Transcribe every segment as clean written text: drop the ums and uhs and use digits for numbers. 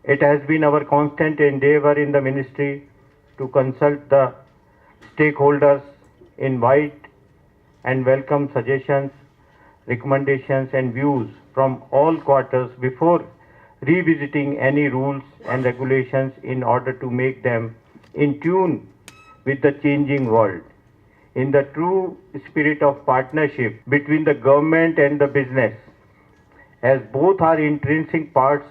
It has been our constant endeavor in the ministry to consult the stakeholders, invite and welcome suggestions, recommendations and views from all quarters before revisiting any rules and regulations in order to make them in tune with the changing world. In the true spirit of partnership between the government and the business, as both are intrinsic parts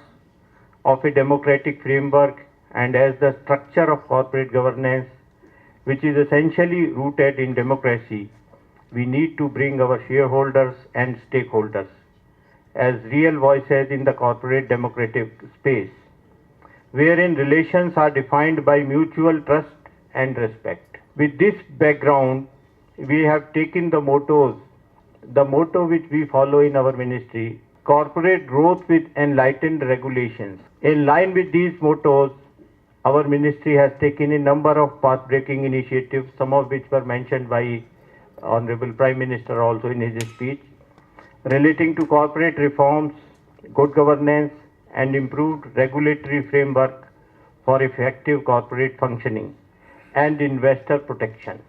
of a democratic framework and as the structure of corporate governance, which is essentially rooted in democracy, we need to bring our shareholders and stakeholders as real voices in the corporate democratic space, wherein relations are defined by mutual trust and respect. With this background, we have taken the motto which we follow in our ministry, corporate growth with enlightened regulations. In line with these mottos, our ministry has taken a number of path-breaking initiatives, some of which were mentioned by Honorable Prime Minister also in his speech, relating to corporate reforms, good governance, and improved regulatory framework for effective corporate functioning and investor protection.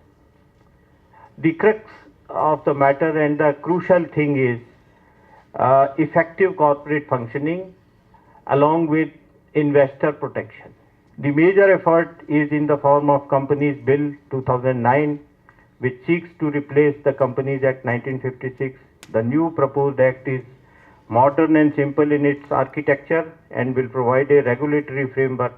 The crux of the matter and the crucial thing is effective corporate functioning along with investor protection. The major effort is in the form of Companies Bill 2009, which seeks to replace the Companies Act 1956. The new proposed act is modern and simple in its architecture and will provide a regulatory framework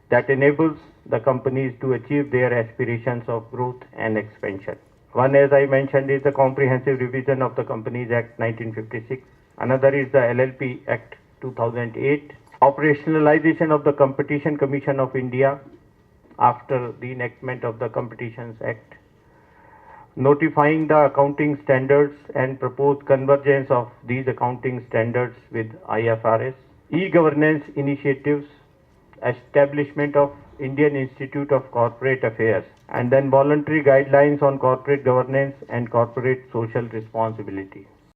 that enables the companies to achieve their aspirations of growth and expansion. One, as I mentioned, is the comprehensive revision of the Companies Act 1956. Another is the LLP Act 2008, operationalization of the Competition Commission of India after the enactment of the Competitions Act, notifying the accounting standards and proposed convergence of these accounting standards with IFRS, e-governance initiatives, establishment of Indian Institute of Corporate Affairs, and then voluntary guidelines on corporate governance and corporate social responsibility.